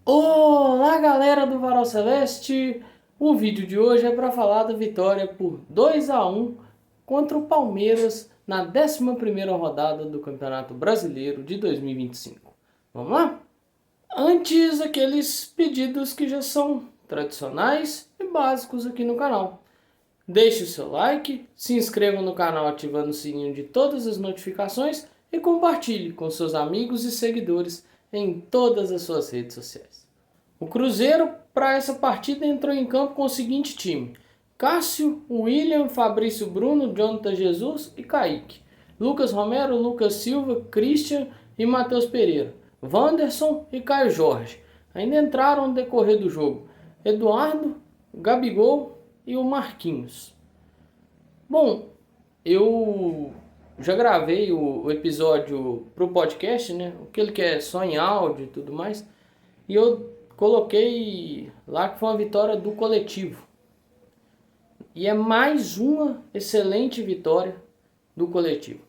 Olá, galera do Varal Celeste! O vídeo de hoje é para falar da vitória por 2-1 contra o Palmeiras na 11ª rodada do Campeonato Brasileiro de 2025. Vamos lá? Antes, aqueles pedidos que já são tradicionais e básicos aqui no canal. Deixe o seu like, se inscreva no canal ativando o sininho de todas as notificações e compartilhe com seus amigos e seguidores em todas as suas redes sociais. O Cruzeiro, para essa partida, entrou em campo com o seguinte time: Cássio, William, Fabrício Bruno, Jonathan Jesus e Kaique. Lucas Romero, Lucas Silva, Christian e Matheus Pereira. Wanderson e Caio Jorge. Ainda entraram no decorrer do jogo Eduardo, Gabigol e o Marquinhos. Bom, eu já gravei o episódio pro podcast, né? Aquele que é só em áudio e tudo mais. E eu coloquei lá que foi uma vitória do coletivo. E é mais uma excelente vitória do coletivo.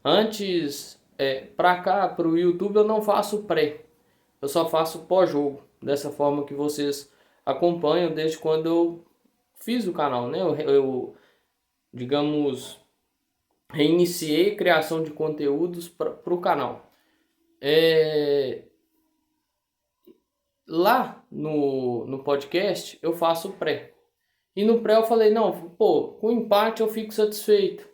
Antes, pra cá, pro YouTube, eu não faço pré. Eu só faço pós-jogo. Dessa forma que vocês acompanham desde quando eu fiz o canal, né? Digamos, reiniciei a criação de conteúdos para o canal. Lá no podcast eu faço pré. E no pré eu falei, não, pô, com empate eu fico satisfeito.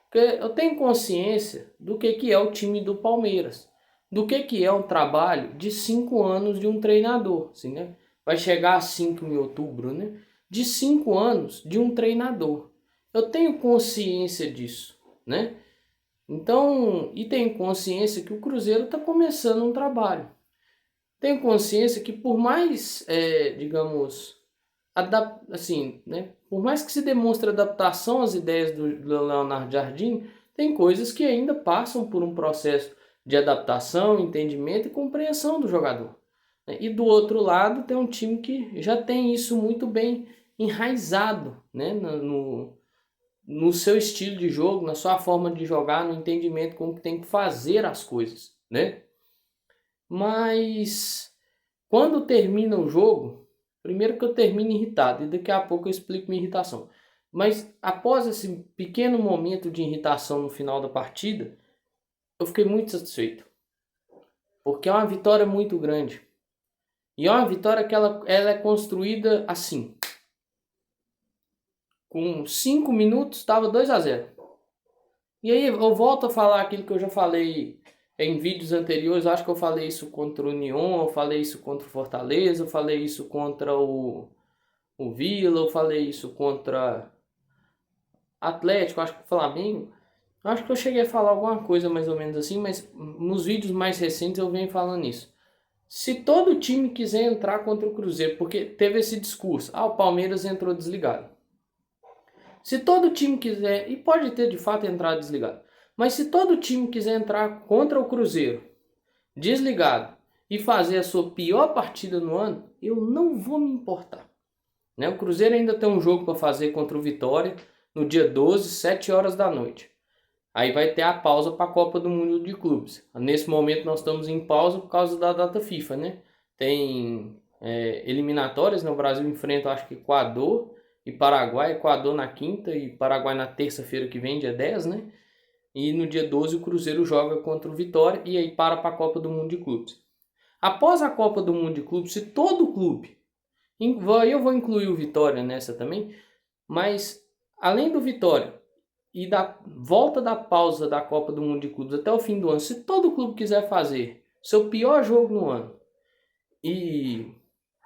Porque eu tenho consciência do que é o time do Palmeiras. Do que é um trabalho de 5 anos de um treinador. Assim, né? Vai chegar a 5 em outubro, né? De 5 anos de um treinador. Eu tenho consciência disso, né? Então, e tenho consciência que o Cruzeiro está começando um trabalho. Tenho consciência que por mais, digamos, assim, né? Por mais que se demonstre adaptação às ideias do Leonardo Jardim, tem coisas que ainda passam por um processo de adaptação, entendimento e compreensão do jogador. Né? E do outro lado tem um time que já tem isso muito bem enraizado, né? No seu estilo de jogo, na sua forma de jogar, no entendimento como que tem que fazer as coisas, né? Mas quando termina o jogo, primeiro que eu termino irritado e daqui a pouco eu explico minha irritação. Mas após esse pequeno momento de irritação no final da partida, eu fiquei muito satisfeito. Porque é uma vitória muito grande. E é uma vitória que ela é construída assim. Com 5 minutos estava 2-0. E aí eu volto a falar aquilo que eu já falei em vídeos anteriores. Acho que eu falei isso contra o Union, eu falei isso contra o Fortaleza, eu falei isso contra o Vila, eu falei isso contra Atlético, acho que o Flamengo. Acho que eu cheguei a falar alguma coisa mais ou menos assim, mas nos vídeos mais recentes eu venho falando isso. Se todo time quiser entrar contra o Cruzeiro, porque teve esse discurso, o Palmeiras entrou desligado. Se todo time quiser, e pode ter de fato entrado desligado, mas se todo time quiser entrar contra o Cruzeiro desligado e fazer a sua pior partida no ano, eu não vou me importar. Né? O Cruzeiro ainda tem um jogo para fazer contra o Vitória no dia 12, 7 horas da noite. Aí vai ter a pausa para a Copa do Mundo de Clubes. Nesse momento nós estamos em pausa por causa da data FIFA, né? Tem eliminatórias, né? O Brasil enfrenta, acho que Equador e Paraguai. Equador na quinta e Paraguai na terça-feira que vem, dia 10, né? E no dia 12 o Cruzeiro joga contra o Vitória e aí para a Copa do Mundo de Clubes. Após a Copa do Mundo de Clubes, se todo clube, eu vou incluir o Vitória nessa também, mas além do Vitória e da volta da pausa da Copa do Mundo de Clubes até o fim do ano, se todo clube quiser fazer seu pior jogo no ano e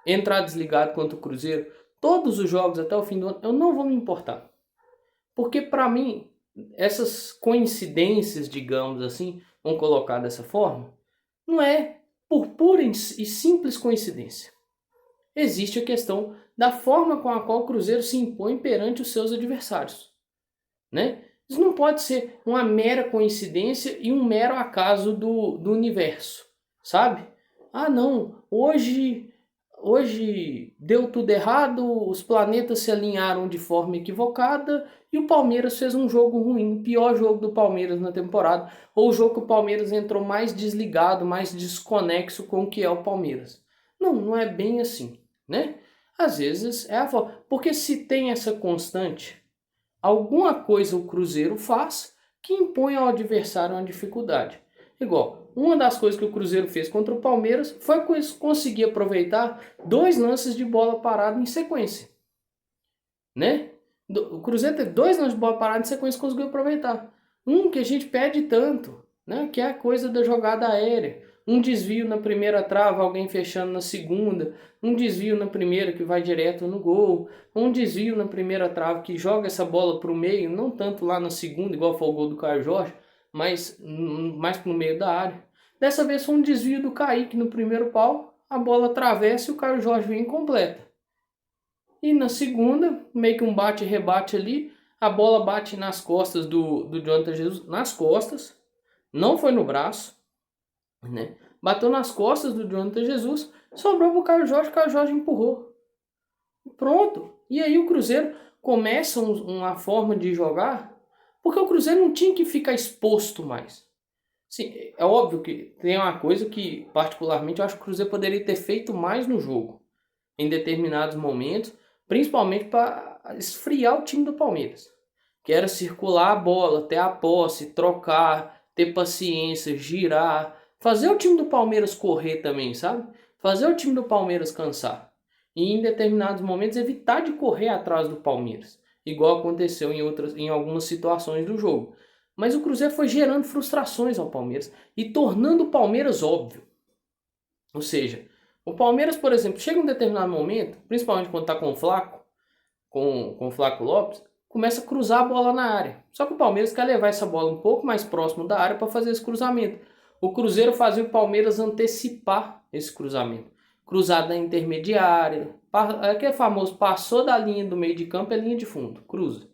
entrar desligado contra o Cruzeiro, todos os jogos até o fim do ano, eu não vou me importar. Porque para mim, essas coincidências, digamos assim, vamos colocar dessa forma, não é por pura e simples coincidência. Existe a questão da forma com a qual o Cruzeiro se impõe perante os seus adversários. Né? Isso não pode ser uma mera coincidência e um mero acaso do universo, sabe? Não, hoje deu tudo errado, os planetas se alinharam de forma equivocada e o Palmeiras fez um jogo ruim, o pior jogo do Palmeiras na temporada, ou o jogo que o Palmeiras entrou mais desligado, mais desconexo com o que é o Palmeiras. Não, não é bem assim, né? Às vezes é a forma. Porque se tem essa constante, alguma coisa o Cruzeiro faz que impõe ao adversário uma dificuldade. Igual, uma das coisas que o Cruzeiro fez contra o Palmeiras foi conseguir aproveitar 2 lances de bola parada em sequência, né? O Cruzeiro teve 2 lances de bola parada em sequência e conseguiu aproveitar. Um que a gente pede tanto, né? Que é a coisa da jogada aérea. Um desvio na primeira trava, alguém fechando na segunda. Um desvio na primeira que vai direto no gol. Um desvio na primeira trava que joga essa bola para o meio, não tanto lá na segunda, igual foi o gol do Caio Jorge, mas mais para o meio da área. Dessa vez foi um desvio do Kaique no primeiro pau, a bola atravessa e o Caio Jorge vem incompleta. E na segunda, meio que um bate e rebate ali, a bola bate nas costas do Jonathan Jesus, nas costas, não foi no braço, né? Bateu nas costas do Jonathan Jesus, sobrou pro Caio Jorge empurrou. Pronto. E aí o Cruzeiro começa uma forma de jogar, porque o Cruzeiro não tinha que ficar exposto mais. Sim, é óbvio que tem uma coisa que, particularmente, eu acho que o Cruzeiro poderia ter feito mais no jogo, em determinados momentos, principalmente para esfriar o time do Palmeiras, que era circular a bola, ter a posse, trocar, ter paciência, girar, fazer o time do Palmeiras correr também, sabe? Fazer o time do Palmeiras cansar. E em determinados momentos evitar de correr atrás do Palmeiras, igual aconteceu em algumas situações do jogo. Mas o Cruzeiro foi gerando frustrações ao Palmeiras e tornando o Palmeiras óbvio. Ou seja, o Palmeiras, por exemplo, chega em um determinado momento, principalmente quando está com o Flaco, com o Flaco Lopes, começa a cruzar a bola na área. Só que o Palmeiras quer levar essa bola um pouco mais próximo da área para fazer esse cruzamento. O Cruzeiro fazia o Palmeiras antecipar esse cruzamento. Cruzado na intermediária, aquele famoso passou da linha do meio de campo é linha de fundo, cruza.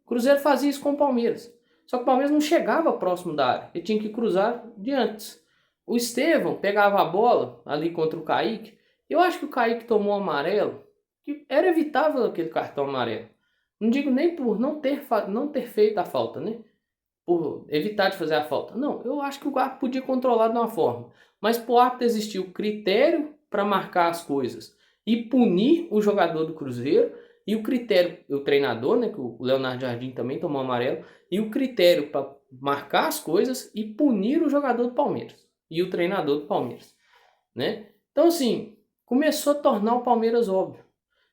O Cruzeiro fazia isso com o Palmeiras. Só que o Palmeiras não chegava próximo da área, ele tinha que cruzar de antes. O Estevão pegava a bola ali contra o Kaique. Eu acho que o Kaique tomou amarelo, que era evitável aquele cartão amarelo. Não digo nem por não ter feito a falta, né? Por evitar de fazer a falta. Não, eu acho que o árbitro podia controlar de uma forma. Mas por árbitro existir o critério para marcar as coisas e punir o jogador do Cruzeiro, e o critério, o treinador, né, que o Leonardo Jardim também tomou amarelo, e o critério para marcar as coisas e punir o jogador do Palmeiras e o treinador do Palmeiras, né? Então assim, começou a tornar o Palmeiras óbvio.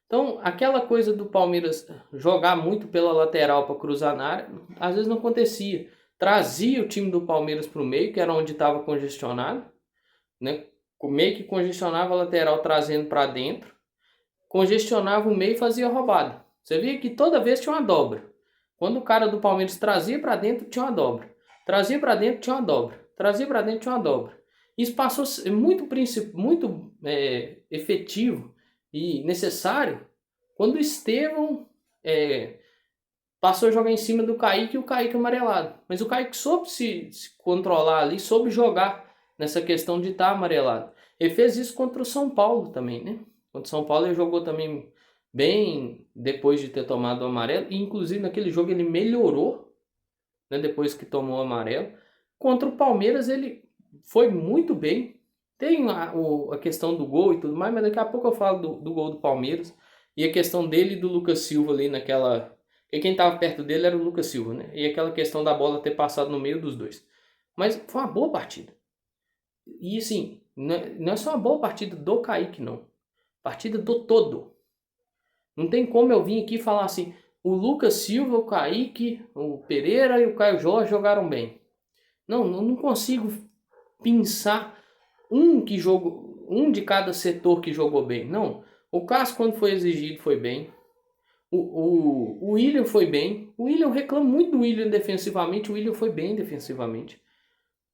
Então, aquela coisa do Palmeiras jogar muito pela lateral para cruzar na área, às vezes não acontecia. Trazia o time do Palmeiras para o meio, que era onde estava congestionado, né? Meio que congestionava a lateral trazendo para dentro, congestionava o meio e fazia roubada. Você via que toda vez tinha uma dobra. Quando o cara do Palmeiras trazia para dentro, tinha uma dobra. Trazia para dentro, tinha uma dobra. Trazia para dentro, tinha uma dobra. Isso passou a ser muito efetivo e necessário quando o Estevão passou a jogar em cima do Kaique e o Kaique amarelado. Mas o Kaique soube se controlar ali, soube jogar nessa questão de estar amarelado. Ele fez isso contra o São Paulo também, né? Contra o São Paulo ele jogou também bem depois de ter tomado o amarelo. E inclusive naquele jogo ele melhorou, né, depois que tomou o amarelo. Contra o Palmeiras ele foi muito bem. Tem a questão do gol e tudo mais, mas daqui a pouco eu falo do gol do Palmeiras. E a questão dele e do Lucas Silva ali naquela... E quem estava perto dele era o Lucas Silva, né? E aquela questão da bola ter passado no meio dos dois. Mas foi uma boa partida. E assim, não é só uma boa partida do Kaique, não. Partida do todo. Não tem como eu vir aqui e falar assim, o Lucas Silva, o Kaique, o Pereira e o Caio Jorge jogaram bem. Não consigo pensar um de cada setor que jogou bem. Não. O Cássio, quando foi exigido, foi bem. O William foi bem. O William, eu reclamo muito do William defensivamente. O William foi bem defensivamente.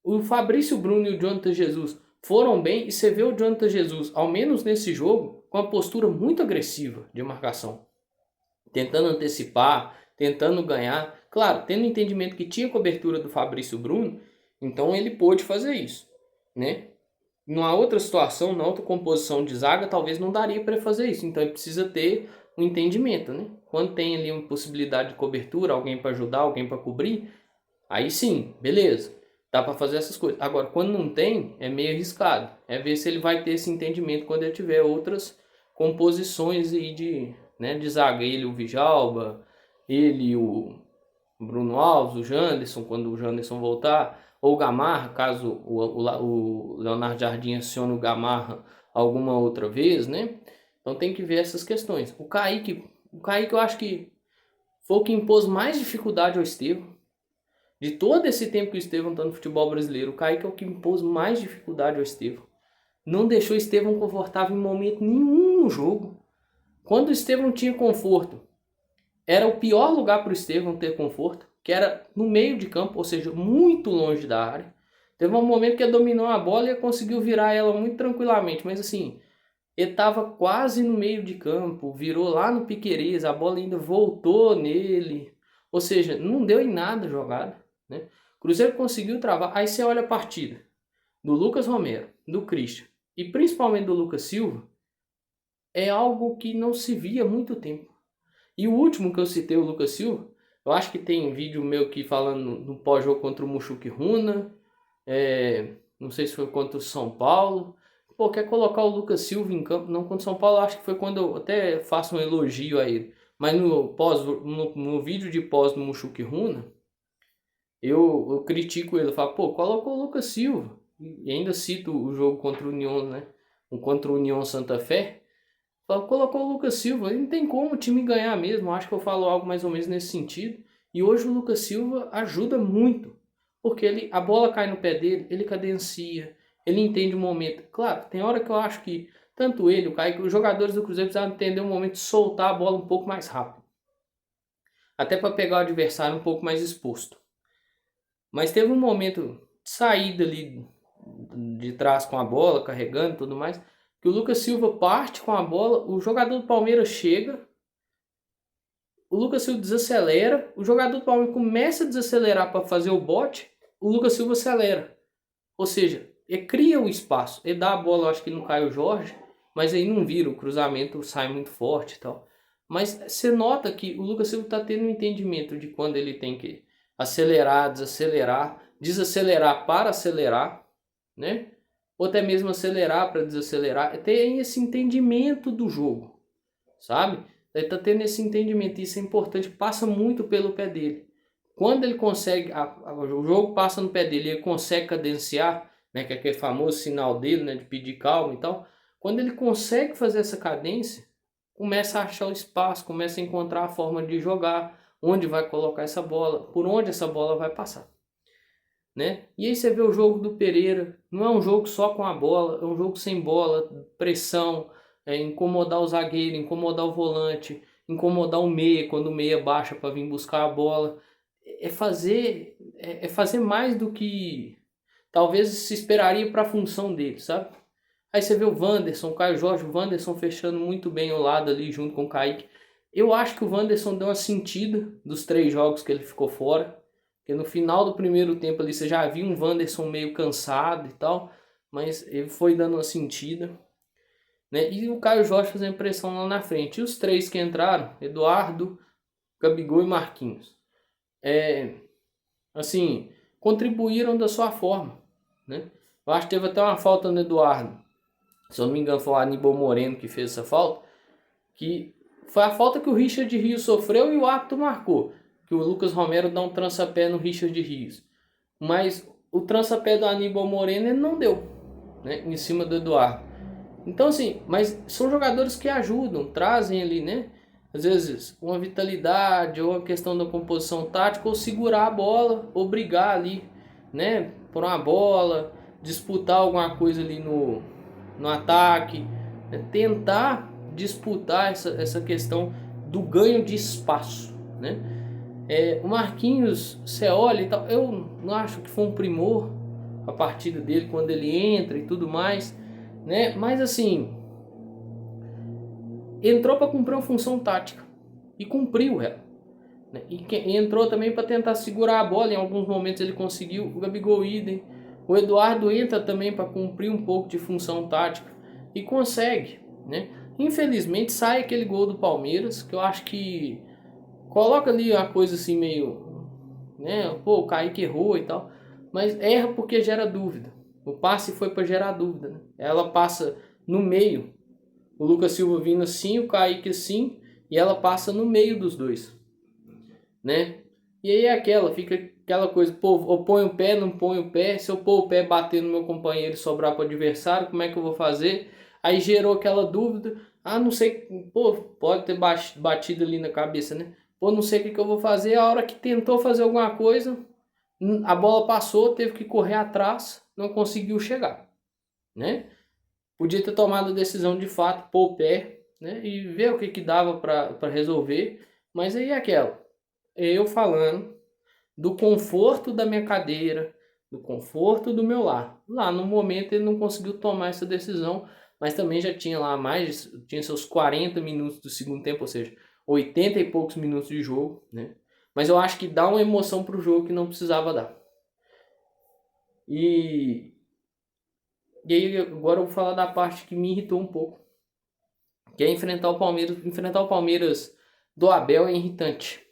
O Fabrício Bruno e o Jonathan Jesus foram bem. E você vê o Jonathan Jesus, ao menos nesse jogo, com uma postura muito agressiva de marcação. Tentando antecipar, tentando ganhar. Claro, tendo entendimento que tinha cobertura do Fabrício Bruno, então ele pôde fazer isso, né? Numa outra situação, na outra composição de zaga, talvez não daria para fazer isso. Então ele precisa ter um entendimento, né? Quando tem ali uma possibilidade de cobertura, alguém para ajudar, alguém para cobrir, aí sim, beleza. Dá para fazer essas coisas. Agora, quando não tem, é meio arriscado. É ver se ele vai ter esse entendimento quando ele tiver outras composições aí de zaga. Ele, o Djalma, ele, o Bruno Alves, o Janderson, quando o Janderson voltar, ou o Gamarra, caso o Leonardo Jardim acione o Gamarra alguma outra vez, né? Então tem que ver essas questões. O Kaique eu acho que foi o que impôs mais dificuldade ao Estevão. De todo esse tempo que o Estevão está no futebol brasileiro, o Kaique é o que impôs mais dificuldade ao Estevão. Não deixou o Estevão confortável em momento nenhum no jogo. Quando o Estevão tinha conforto, era o pior lugar para o Estevão ter conforto, que era no meio de campo, ou seja, muito longe da área. Teve um momento que ele dominou a bola e conseguiu virar ela muito tranquilamente, mas assim, ele estava quase no meio de campo, virou lá no Piquerez, a bola ainda voltou nele, ou seja, não deu em nada a jogada, né? O Cruzeiro conseguiu travar. Aí você olha a partida do Lucas Romero, do Christian e principalmente do Lucas Silva, é algo que não se via há muito tempo. E o último que eu citei, o Lucas Silva, eu acho que tem vídeo meu aqui falando no pós-jogo contra o Mushuki Runa, não sei se foi contra o São Paulo. Pô, quer colocar o Lucas Silva em campo? Não, contra o São Paulo, acho que foi quando eu até faço um elogio a ele. Mas no vídeo de pós do Mushuki Runa, eu critico ele. Eu falo, pô, colocou o Lucas Silva. E ainda cito o jogo contra o União, né? Contra o União Santa Fé. Colocou o Lucas Silva, ele não tem como o time ganhar mesmo. Acho que eu falo algo mais ou menos nesse sentido. E hoje o Lucas Silva ajuda muito, porque a bola cai no pé dele, ele cadencia, ele entende o momento. Claro, tem hora que eu acho que tanto ele, o Kaique, os jogadores do Cruzeiro precisavam entender o momento de soltar a bola um pouco mais rápido. Até para pegar o adversário um pouco mais exposto. Mas teve um momento de saída ali de trás com a bola, carregando e tudo mais, que o Lucas Silva parte com a bola, o jogador do Palmeiras chega, o Lucas Silva desacelera, o jogador do Palmeiras começa a desacelerar para fazer o bote, o Lucas Silva acelera. Ou seja, ele cria o espaço, ele dá a bola, acho que no Caio Jorge, mas aí não vira, o cruzamento sai muito forte e tal. Mas você nota que o Lucas Silva está tendo um entendimento de quando ele tem que acelerar, desacelerar, desacelerar para acelerar, né? Ou até mesmo acelerar para desacelerar. Tem esse entendimento do jogo, sabe? Ele tá tendo esse entendimento, isso é importante, passa muito pelo pé dele. Quando ele consegue, o jogo passa no pé dele, ele consegue cadenciar, né, que é aquele famoso sinal dele, né, de pedir calma e tal. Quando ele consegue fazer essa cadência, começa a achar o espaço, começa a encontrar a forma de jogar, onde vai colocar essa bola, por onde essa bola vai passar. Né? E aí você vê o jogo do Pereira, não é um jogo só com a bola, é um jogo sem bola, pressão, incomodar o zagueiro, incomodar o volante, incomodar o meia quando o meia baixa para vir buscar a bola. É fazer mais do que talvez se esperaria para a função dele, sabe? Aí você vê o Wanderson, o Caio Jorge, o Wanderson fechando muito bem ao lado ali junto com o Kaique. Eu acho que o Wanderson deu uma sentida dos 3 jogos que ele ficou fora. Porque no final do primeiro tempo ali você já viu um Wanderson meio cansado e tal, mas ele foi dando uma sentida, né? E o Caio Jorge fazendo pressão lá na frente. E os 3 que entraram, Eduardo, Gabigol e Marquinhos, assim, contribuíram da sua forma, né? Eu acho que teve até uma falta no Eduardo, se eu não me engano foi o Aníbal Moreno que fez essa falta, que foi a falta que o Richard Rios sofreu e o árbitro marcou, que o Lucas Romero dá um trançapé no Richard Rios. Mas o trançapé do Aníbal Moreno ele não deu, né, em cima do Eduardo. Então assim, mas são jogadores que ajudam, trazem ali, né, às vezes uma vitalidade ou a questão da composição tática, ou segurar a bola, ou brigar ali, né, por uma bola, disputar alguma coisa ali no ataque, né, tentar disputar essa questão do ganho de espaço, né? O Marquinhos, você olha e tal, eu não acho que foi um primor a partida dele quando ele entra e tudo mais, né? Mas assim, entrou para cumprir uma função tática e cumpriu ela, né? E entrou também para tentar segurar a bola, em alguns momentos ele conseguiu, o Gabigol idem, o Eduardo entra também para cumprir um pouco de função tática e consegue, né? Infelizmente sai aquele gol do Palmeiras, que eu acho que coloca ali a coisa assim meio, né? Pô, o Kaique errou e tal. mas erra porque gera dúvida. O passe foi para gerar dúvida, né? Ela passa no meio. O Lucas Silva vindo assim, o Kaique assim, e ela passa no meio dos dois, né? E aí fica aquela coisa, pô, eu ponho o pé, não ponho o pé, se eu pôr o pé bater no meu companheiro e sobrar para o adversário, como é que eu vou fazer? Aí gerou aquela dúvida, não sei, pô, pode ter batido ali na cabeça, né? Pô, não sei o que eu vou fazer, a hora que tentou fazer alguma coisa, a bola passou, teve que correr atrás, não conseguiu chegar, né? Podia ter tomado a decisão de fato, pôr o pé, né? E ver o que dava para resolver, mas aí eu falando do conforto da minha cadeira, do conforto do meu lar. Lá no momento ele não conseguiu tomar essa decisão, mas também já tinha lá tinha seus 40 minutos do segundo tempo, ou seja, 80 e poucos minutos de jogo, né? Mas eu acho que dá uma emoção pro jogo que não precisava dar. E aí agora eu vou falar da parte que me irritou um pouco, que é enfrentar o Palmeiras. Enfrentar o Palmeiras do Abel é irritante,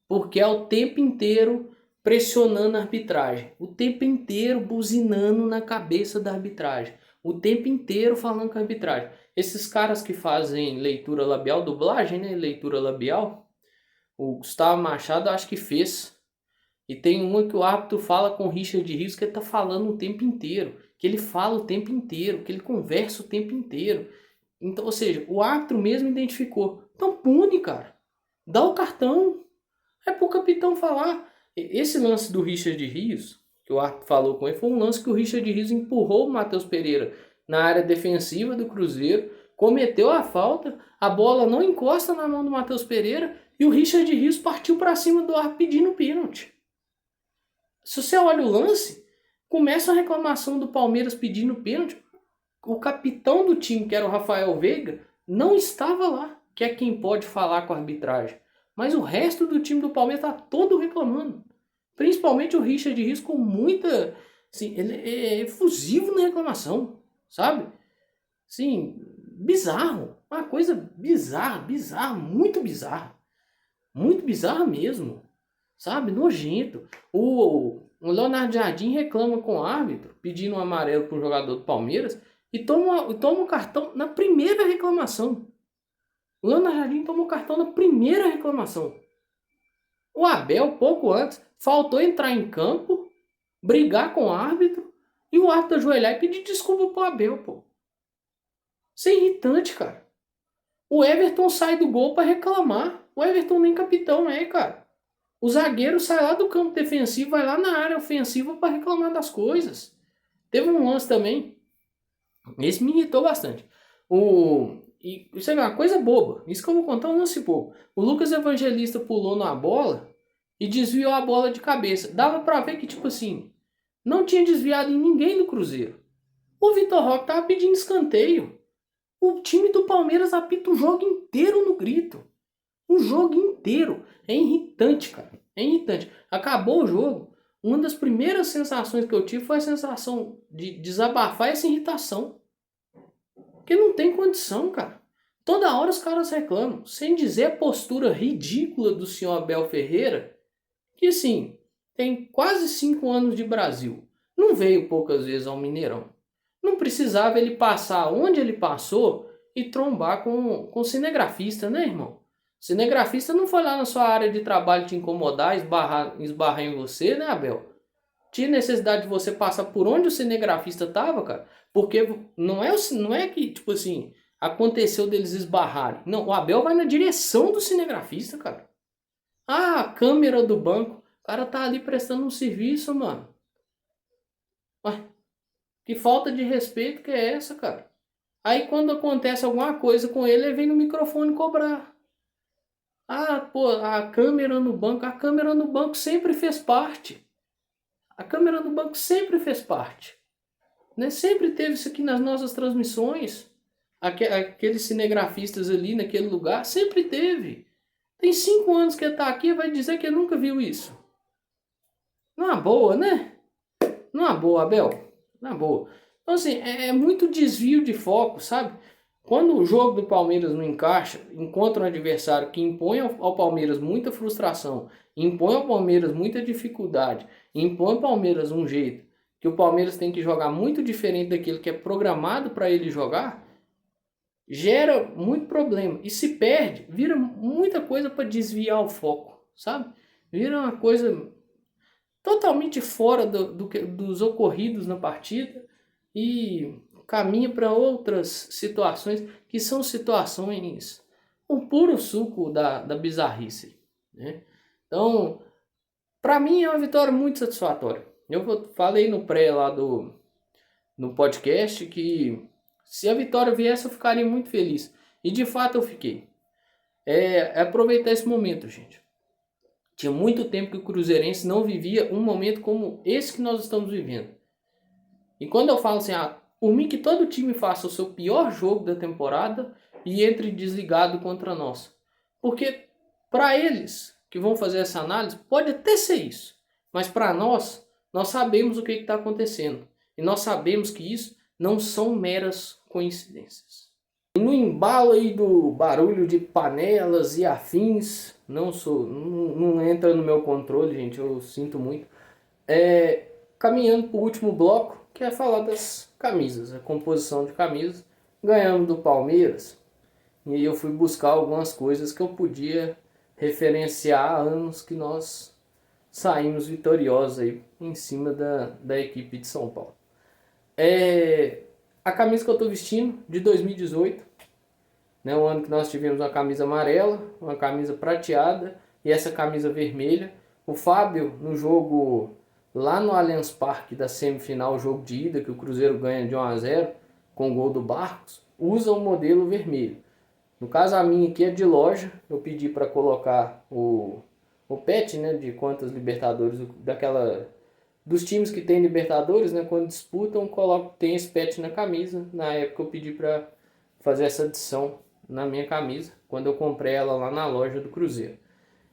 porque é o tempo inteiro pressionando a arbitragem, o tempo inteiro buzinando na cabeça da arbitragem, o tempo inteiro falando com a arbitragem. Esses caras que fazem leitura labial, dublagem, né, leitura labial, o Gustavo Machado acho que fez. E tem uma que o árbitro fala com o Richard Rios que ele tá falando o tempo inteiro, que ele fala o tempo inteiro, que ele conversa o tempo inteiro. Então, ou seja, o árbitro mesmo identificou. Então pune, cara. Dá o cartão. É pro capitão falar. Esse lance do Richard Rios, que o árbitro falou com ele, foi um lance que o Richard Rios empurrou o Matheus Pereira na área defensiva do Cruzeiro, cometeu a falta, a bola não encosta na mão do Matheus Pereira e o Richard Rios partiu para cima do árbitro pedindo pênalti. Se você olha o lance, começa a reclamação do Palmeiras pedindo pênalti. O capitão do time, que era o Rafael Veiga, não estava lá, que é quem pode falar com a arbitragem. Mas o resto do time do Palmeiras está todo reclamando. Principalmente o Richard Rios com muita... Assim, ele é efusivo na reclamação, sabe? Sim, bizarro. Uma coisa bizarra, muito bizarra. Muito bizarra mesmo. Sabe? Nojento. O Leonardo Jardim reclama com o árbitro, pedindo um amarelo para um jogador do Palmeiras, e toma um cartão na primeira reclamação. O Leonardo Jardim tomou cartão na primeira reclamação. O Abel, pouco antes, faltou entrar em campo, brigar com o árbitro, e o árbitro ajoelhar e pedir desculpa pro Abel, pô. Isso é irritante, cara. O Everton sai do gol para reclamar. O Everton nem capitão é, cara. O zagueiro sai lá do campo defensivo, vai lá na área ofensiva para reclamar das coisas. Teve um lance também, esse me irritou bastante. E isso é uma coisa boba, isso que eu vou contar um lance bobo. O Lucas Evangelista pulou na bola e desviou a bola de cabeça. Dava para ver que, tipo assim, não tinha desviado em ninguém do Cruzeiro. O Vitor Roque tava pedindo escanteio. O time do Palmeiras apita o jogo inteiro no grito. O jogo inteiro. É irritante, cara. É irritante. Acabou o jogo. Uma das primeiras sensações que eu tive foi a sensação de desabafar essa irritação. Porque não tem condição, cara. Toda hora os caras reclamam. Sem dizer a postura ridícula do senhor Abel Ferreira, que assim, tem quase 5 anos de Brasil. Não veio poucas vezes ao Mineirão. Não precisava ele passar onde ele passou e trombar com cinegrafista, né, irmão? Cinegrafista não foi lá na sua área de trabalho te incomodar, esbarrar em você, né, Abel? Tinha necessidade de você passar por onde o cinegrafista tava, cara? Porque não é que, tipo assim, aconteceu deles esbarrarem. Não, o Abel vai na direção do cinegrafista, cara. Ah, a câmera do banco. O cara tá ali prestando um serviço, mano. Ué, que falta de respeito que é essa, cara? Aí quando acontece alguma coisa com ele, ele vem no microfone cobrar. Ah, pô, a câmera no banco sempre fez parte. A câmera no banco sempre fez parte. Né? Sempre teve isso aqui nas nossas transmissões. Aqueles cinegrafistas ali naquele lugar, sempre teve. Tem 5 anos que ele tá aqui e vai dizer que ele nunca viu isso. Numa boa, né? Numa boa, Abel. Na boa. Então assim, é muito desvio de foco, sabe? Quando o jogo do Palmeiras não encaixa, encontra um adversário que impõe ao Palmeiras muita frustração, impõe ao Palmeiras muita dificuldade, impõe ao Palmeiras um jeito que o Palmeiras tem que jogar muito diferente daquilo que é programado para ele jogar, gera muito problema. E se perde, vira muita coisa para desviar o foco, sabe? Vira uma coisa totalmente fora dos ocorridos na partida e caminha para outras situações que são situações um puro suco da bizarrice, né? Então, para mim é uma vitória muito satisfatória. Eu falei no pré lá no podcast que se a vitória viesse eu ficaria muito feliz. E de fato eu fiquei. É aproveitar esse momento, gente. Tinha muito tempo que o Cruzeirense não vivia um momento como esse que nós estamos vivendo. E quando eu falo assim, por mim que todo time faça o seu pior jogo da temporada e entre desligado contra nós. Porque para eles que vão fazer essa análise, pode até ser isso. Mas para nós sabemos o que está acontecendo. E nós sabemos que isso não são meras coincidências. E no embalo aí do barulho de panelas e afins, não entra no meu controle, gente, eu sinto muito. Caminhando para o último bloco, que é falar das camisas, a composição de camisas. Ganhamos do Palmeiras, e aí eu fui buscar algumas coisas que eu podia referenciar a anos que nós saímos vitoriosos aí em cima da equipe de São Paulo. A camisa que eu estou vestindo, de 2018, né, o ano que nós tivemos uma camisa amarela, uma camisa prateada e essa camisa vermelha. O Fábio, no jogo lá no Allianz Parque da semifinal, jogo de ida, que o Cruzeiro ganha de 1-0 com o gol do Barcos, usa o modelo vermelho. No caso a minha aqui é de loja, eu pedi para colocar o pet, né, de quantas Libertadores, dos times que tem Libertadores, né, quando disputam, tem esse pet na camisa. Na época eu pedi para fazer essa adição na minha camisa, quando eu comprei ela lá na loja do Cruzeiro.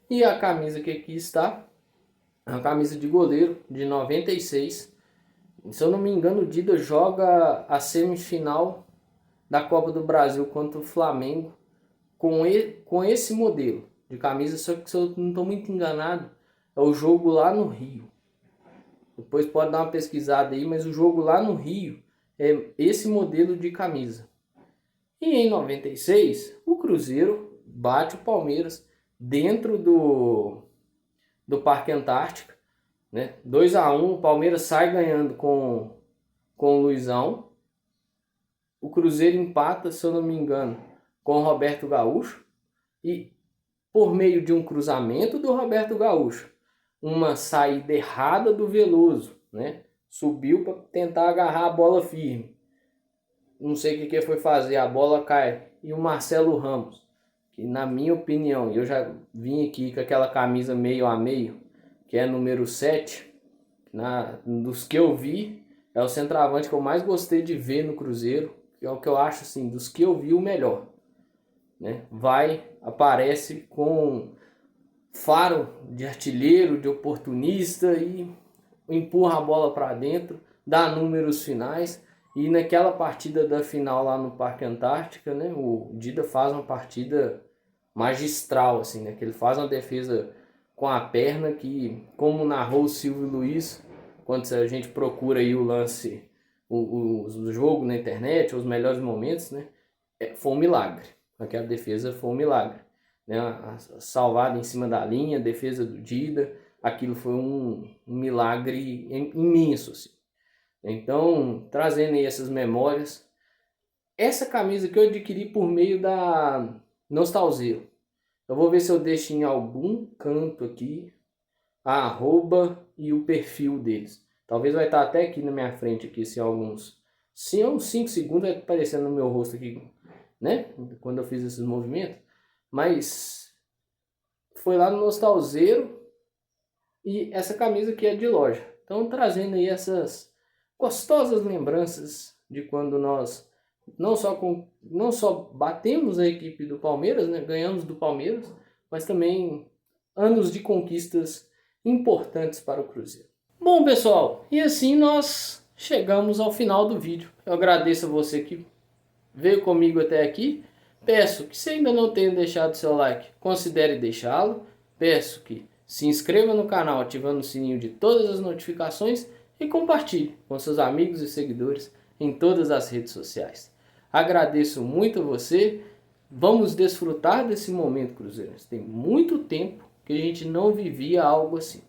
E a camisa que aqui está, é uma camisa de goleiro de 96. Se eu não me engano, o Dida joga a semifinal da Copa do Brasil contra o Flamengo com esse modelo de camisa, só que se eu não estou muito enganado, é o jogo lá no Rio. Depois pode dar uma pesquisada aí, mas o jogo lá no Rio é esse modelo de camisa. E em 96, o Cruzeiro bate o Palmeiras dentro do Parque Antártica, né? 2-1, o Palmeiras sai ganhando com o Luizão. O Cruzeiro empata, se eu não me engano, com o Roberto Gaúcho. E por meio de um cruzamento do Roberto Gaúcho, uma saída errada do Veloso, né? Subiu para tentar agarrar a bola firme. Não sei o que foi fazer, a bola cai. E o Marcelo Ramos, que na minha opinião, eu já vim aqui com aquela camisa meio a meio, que é número 7, dos que eu vi, é o centroavante que eu mais gostei de ver no Cruzeiro, que é o que eu acho, assim, dos que eu vi, o melhor, né? Aparece com faro de artilheiro, de oportunista e empurra a bola para dentro, dá números finais. E naquela partida da final lá no Parque Antártica, né, o Dida faz uma partida magistral, assim, né, que ele faz uma defesa com a perna que, como narrou o Silvio Luiz, quando a gente procura aí o lance, o jogo na internet, os melhores momentos, né, foi um milagre. Aquela defesa foi um milagre, né, a salvada em cima da linha, a defesa do Dida, aquilo foi um milagre imenso, assim. Então, trazendo aí essas memórias, essa camisa que eu adquiri por meio da Nostalgia. Eu vou ver se eu deixo em algum canto aqui a arroba e o perfil deles. Talvez vai estar até aqui na minha frente, aqui, se uns 5 segundos vai aparecendo no meu rosto aqui, né? Quando eu fiz esses movimentos. Mas foi lá no Nostalzeiro e essa camisa aqui é de loja. Então, trazendo aí essas gostosas lembranças de quando nós não só batemos a equipe do Palmeiras, né, ganhamos do Palmeiras, mas também anos de conquistas importantes para o Cruzeiro. Bom, pessoal, e assim nós chegamos ao final do vídeo. Eu agradeço a você que veio comigo até aqui. Peço que, se ainda não tenha deixado seu like, considere deixá-lo. Peço que se inscreva no canal ativando o sininho de todas as notificações e compartilhe com seus amigos e seguidores em todas as redes sociais. Agradeço muito a você. Vamos desfrutar desse momento, cruzeirense. Tem muito tempo que a gente não vivia algo assim.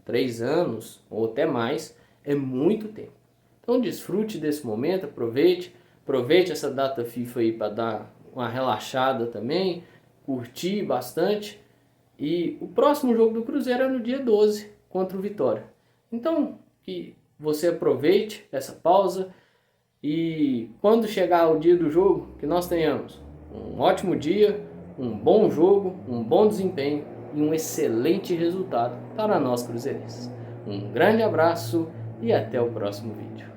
3 anos ou até mais é muito tempo. Então desfrute desse momento, aproveite essa data FIFA aí para dar uma relaxada também, curtir bastante. E o próximo jogo do Cruzeiro é no dia 12 contra o Vitória. Então que você aproveite essa pausa e quando chegar o dia do jogo, que nós tenhamos um ótimo dia, um bom jogo, um bom desempenho e um excelente resultado para nós cruzeirenses. Um grande abraço e até o próximo vídeo.